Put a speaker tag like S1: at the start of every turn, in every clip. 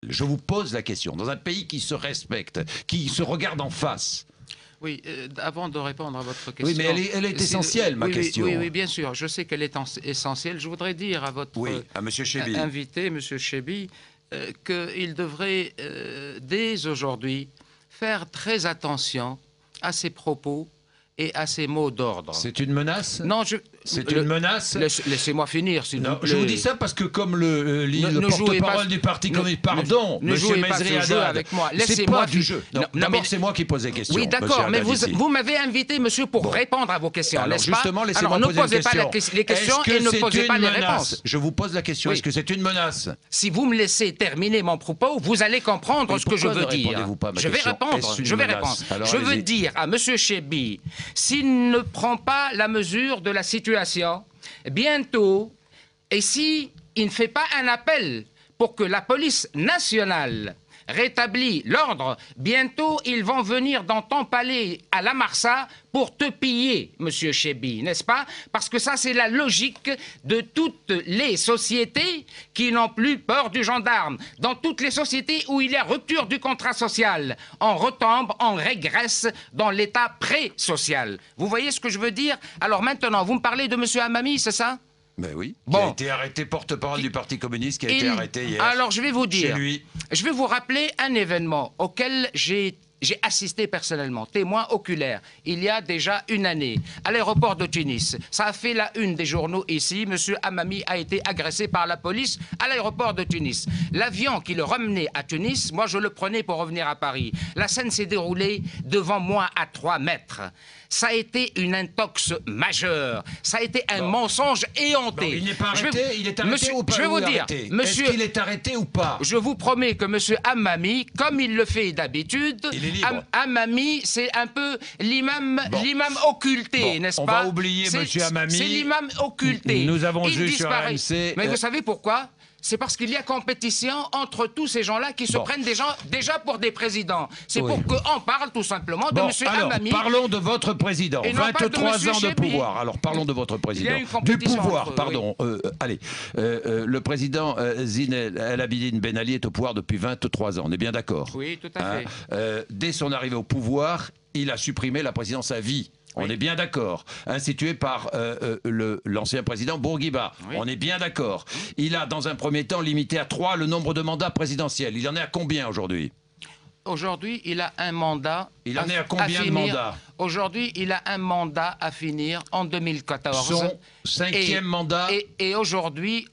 S1: Je vous pose la question. Dans un pays qui se respecte, qui se regarde en face.
S2: Oui, avant de répondre à votre question...
S1: Oui, mais elle est essentielle, ma question.
S2: Oui, bien sûr. Je sais qu'elle est essentielle. Je voudrais dire à votre
S1: à Monsieur Chebbi.
S2: invité, M. Chebbi, qu'il devrait, dès aujourd'hui, faire très attention à ses propos et à ses mots d'ordre.
S1: C'est une menace?
S2: Non,
S1: c'est une menace?
S2: Laissez-moi finir, s'il vous plaît.
S1: Je vous dis ça parce que comme le porte-parole du Parti communiste... Pardon, monsieur Mesri Haddad,
S2: avec moi.
S1: C'est pas du jeu. D'abord, c'est moi qui pose les questions.
S2: Oui, d'accord, mais vous m'avez invité, monsieur, pour répondre à vos questions, n'est-ce pas?
S1: Justement, laissez-moi poser
S2: ne posez pas les questions et ne posez pas les réponses.
S1: Je vous pose la question, est-ce que c'est une menace?
S2: Si vous me laissez terminer mon propos, vous allez comprendre ce que je veux dire. Je vais répondre. Je veux dire à monsieur Chebbi, s'il ne prend pas la mesure de la situation, bientôt, et s'il ne fait pas un appel pour que la police nationale rétablit l'ordre, bientôt ils vont venir dans ton palais à La Marsa pour te piller, monsieur Chebbi, n'est-ce pas? Parce que ça, c'est la logique de toutes les sociétés qui n'ont plus peur du gendarme. Dans toutes les sociétés où il y a rupture du contrat social, on retombe, on régresse dans l'état pré-social. Vous voyez ce que je veux dire? Alors maintenant, vous me parlez de monsieur Hamami, c'est ça?
S1: Ben oui, qui a été arrêté, porte-parole du Parti communiste, qui a été arrêté hier.
S2: Alors je vais vous dire,
S1: chez lui.
S2: Je vais vous rappeler un événement auquel j'ai assisté personnellement, témoin oculaire, il y a déjà une année, à l'aéroport de Tunis. Ça a fait la une des journaux ici. Monsieur Hamami a été agressé par la police à l'aéroport de Tunis. L'avion qui le ramenait à Tunis, moi je le prenais pour revenir à Paris. La scène s'est déroulée devant moi à 3 mètres. Ça a été une intox majeure. Ça a été un mensonge éhonté.
S1: Il n'est pas arrêté, il est arrêté
S2: monsieur,
S1: ou pas?
S2: Je vais vous dire, monsieur,
S1: est-ce qu'il est arrêté ou pas?
S2: Je vous promets que monsieur Hamami, comme il le fait d'habitude, Hamami, c'est un peu l'imam occulté, n'est-ce pas?
S1: On va oublier monsieur Hamami.
S2: C'est l'imam occulté.
S1: Nous avons vu sur AMC...
S2: Mais vous savez pourquoi? C'est parce qu'il y a compétition entre tous ces gens-là qui se prennent des gens déjà pour des présidents. C'est pour qu'on parle tout simplement de M. Hamami.
S1: Parlons de votre président. 23 ans de pouvoir. Alors parlons de votre président. Du pouvoir, pardon. Le président Zine El Abidine Ben Ali est au pouvoir depuis 23 ans. On est bien d'accord?
S2: Oui, tout à fait.
S1: Dès son arrivée au pouvoir, il a supprimé la présidence à vie. On est bien d'accord. Institué par l'ancien président Bourguiba. Oui. On est bien d'accord. Il a, dans un premier temps, limité à 3 le nombre de mandats présidentiels. Il en est à combien aujourd'hui?
S2: Aujourd'hui, il a un mandat.
S1: Il en est à combien de mandats?
S2: Aujourd'hui, il a un mandat à finir en 2014.
S1: Son 5e mandat.
S2: Et aujourd'hui,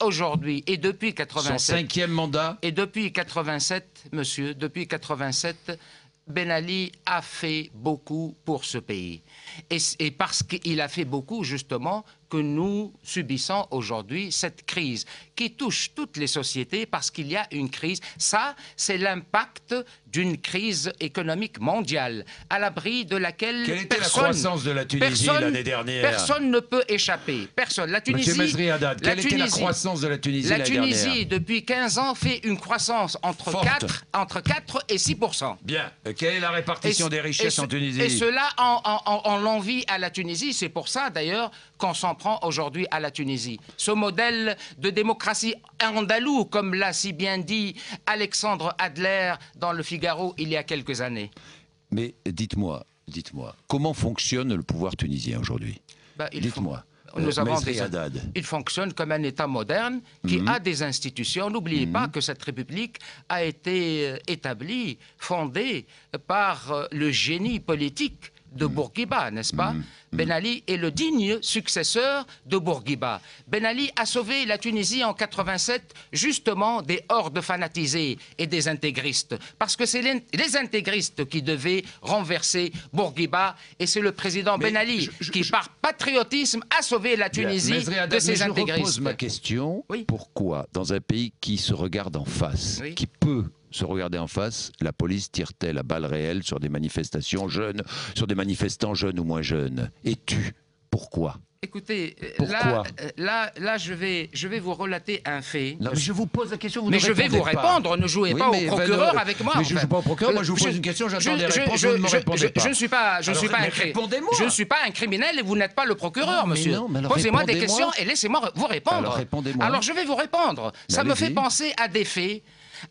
S2: et depuis 87.
S1: Son 5e mandat.
S2: Et depuis 87, monsieur, depuis 87. Ben Ali a fait beaucoup pour ce pays. Et parce qu'il a fait beaucoup, justement, que nous subissons aujourd'hui cette crise qui touche toutes les sociétés parce qu'il y a une crise. Ça, c'est l'impact d'une crise économique mondiale à l'abri de laquelle
S1: Quelle était la croissance de la Tunisie l'année dernière?
S2: Personne ne peut échapper. Personne. La Tunisie...
S1: Monsieur Mesri Haddad, quelle était la croissance de la Tunisie l'année dernière?
S2: La Tunisie, depuis 15 ans, fait une croissance entre 4 et 6%.
S1: Bien. Quelle est la répartition des richesses en Tunisie?
S2: Et cela, on l'envie à la Tunisie. C'est pour ça, d'ailleurs, qu'on s'en prend aujourd'hui à la Tunisie. Ce modèle de démocratie andalou, comme l'a si bien dit Alexandre Adler dans Le Figaro il y a quelques années.
S1: Mais dites-moi, comment fonctionne le pouvoir tunisien aujourd'hui? Dites-moi.
S2: Il fonctionne comme un État moderne qui a des institutions. N'oubliez pas que cette République a été établie, fondée par le génie politique de Bourguiba, n'est-ce pas? Ben Ali est le digne successeur de Bourguiba. Ben Ali a sauvé la Tunisie en 87 justement des hordes fanatisées et des intégristes. Parce que c'est les intégristes qui devaient renverser Bourguiba et c'est le président Ben Ali qui, par patriotisme, a sauvé la Tunisie de ces intégristes.
S1: Je repose ma question. Pourquoi, dans un pays qui se regarde en face, qui peut se regarder en face, la police tire-t-elle à balles réelles sur des manifestations jeunes, sur des manifestants jeunes ou moins jeunes? Et tue? Pourquoi?
S2: Écoutez, là, je vais vous relater un fait.
S1: Non, mais je vous pose la question, vous
S2: mais
S1: ne
S2: je vais vous répondre, ne jouez pas au procureur avec moi.
S1: Mais je ne joue pas au procureur, moi je vous pose une question, j'attends des réponses, vous ne me répondez pas.
S2: Je ne suis pas un criminel et vous n'êtes pas le procureur, monsieur. Posez-moi des questions et laissez-moi vous répondre.
S1: Alors répondez-moi.
S2: Alors je vais vous répondre. Ça me fait penser à des faits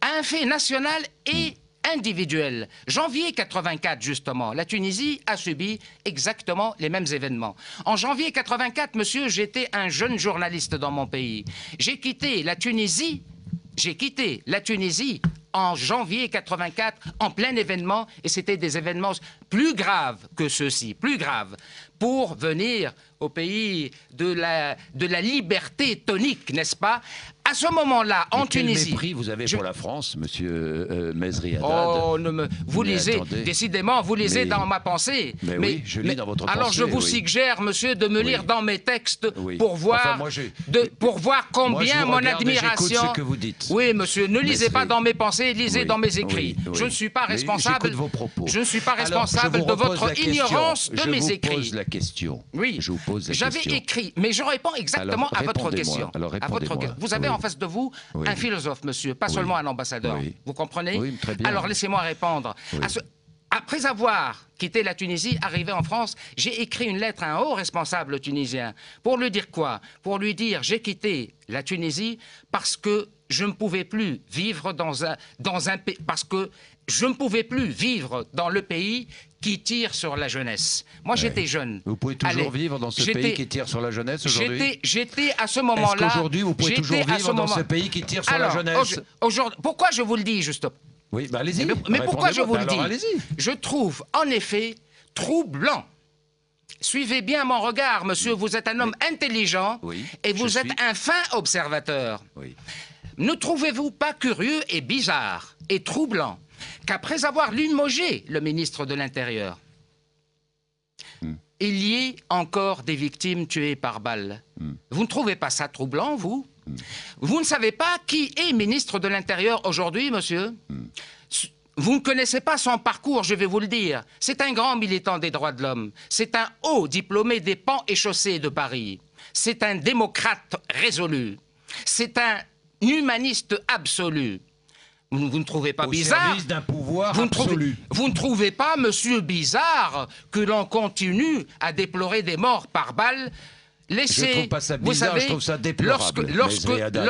S2: à un fait national et individuel. Janvier 84, justement, la Tunisie a subi exactement les mêmes événements. En janvier 84, monsieur, j'étais un jeune journaliste dans mon pays. J'ai quitté la Tunisie en janvier 84, en plein événement, et c'était des événements plus graves que ceux-ci, plus graves, pour venir au pays de la liberté tonique, n'est-ce pas? À ce moment-là, en Tunisie...
S1: Quel mépris vous avez pour la France, monsieur Mezri Haddad?
S2: Oh, vous lisez, décidément, vous lisez dans ma pensée.
S1: Mais oui, je lis dans votre pensée.
S2: Alors je vous suggère, monsieur, de me lire dans mes textes pour voir, pour voir combien mon admiration...
S1: J'écoute ce que vous dites.
S2: Oui, monsieur, ne lisez pas dans mes pensées, lisez dans mes écrits. Je ne suis pas responsable...
S1: vos propos.
S2: Je ne suis pas responsable de votre ignorance de mes écrits.
S1: Je vous pose la question.
S2: Oui,
S1: je vous pose la question.
S2: J'avais écrit, mais je réponds exactement à votre question. Vous avez en face de vous un philosophe, monsieur, pas seulement un ambassadeur. Vous comprenez?
S1: Oui, très bien.
S2: Alors laissez-moi répondre. Après avoir quitté la Tunisie, arrivé en France, j'ai écrit une lettre à un haut responsable tunisien. Pour lui dire quoi? Pour lui dire, j'ai quitté la Tunisie parce que je ne pouvais plus vivre dans un pays... Parce que je ne pouvais plus vivre dans le pays qui tire sur la jeunesse. Moi, j'étais jeune.
S1: Vous pouvez toujours vivre dans ce pays qui tire sur la jeunesse aujourd'hui?
S2: J'étais à ce moment-là...
S1: Est-ce qu'aujourd'hui, vous pouvez toujours vivre dans ce pays qui tire sur la jeunesse?
S2: Pourquoi je vous le dis, justement?
S1: Oui, bah allez-y.
S2: Mais pourquoi je vous le dis? Je trouve, en effet, troublant. Suivez bien mon regard, monsieur. Vous êtes un homme intelligent et vous êtes un fin observateur. Ne trouvez-vous pas curieux et bizarre et troublant qu'après avoir limogé le ministre de l'Intérieur, il y ait encore des victimes tuées par balle? Vous ne trouvez pas ça troublant, vous? Vous ne savez pas qui est ministre de l'Intérieur aujourd'hui, monsieur? Vous ne connaissez pas son parcours, je vais vous le dire. C'est un grand militant des droits de l'homme. C'est un haut diplômé des pans et chaussées de Paris. C'est un démocrate résolu. C'est un humaniste absolu. Vous ne trouvez pas bizarre?
S1: Au service d'un pouvoir absolu.
S2: Vous ne trouvez pas, monsieur, bizarre que l'on continue à déplorer des morts par balle?
S1: Je ne trouve pas ça bizarre, je trouve ça déplorable.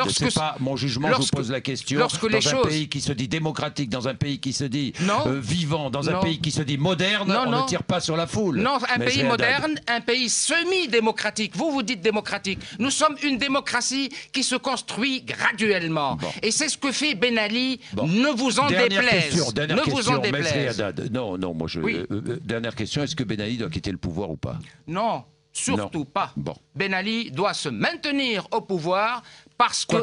S1: C'est pas mon jugement, je vous pose la question. Dans un pays qui se dit démocratique, dans un pays qui se dit vivant, dans un pays qui se dit moderne, on ne tire pas sur la foule.
S2: Non, un pays moderne, un pays semi-démocratique. Vous dites démocratique. Nous sommes une démocratie qui se construit graduellement. Et c'est ce que fait Ben Ali. Ne vous en déplaise. Ne vous en déplaise.
S1: Non, moi dernière question, est-ce que Ben Ali doit quitter le pouvoir ou pas?
S2: Non. Surtout pas. Ben Ali doit se maintenir au pouvoir parce que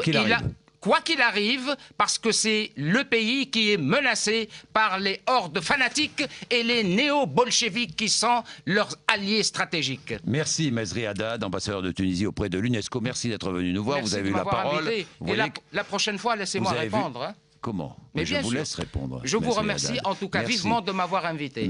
S2: quoi qu'il arrive, parce que c'est le pays qui est menacé par les hordes fanatiques et les néo-bolcheviques qui sont leurs alliés stratégiques.
S1: Merci Mezri Haddad, ambassadeur de Tunisie auprès de l'UNESCO. Merci d'être venu nous voir.
S2: Merci,
S1: vous avez eu la parole.
S2: Et la prochaine fois, laissez-moi répondre.
S1: Comment?
S2: Mais
S1: je vous laisse répondre.
S2: Je vous remercie en tout cas vivement de m'avoir invité.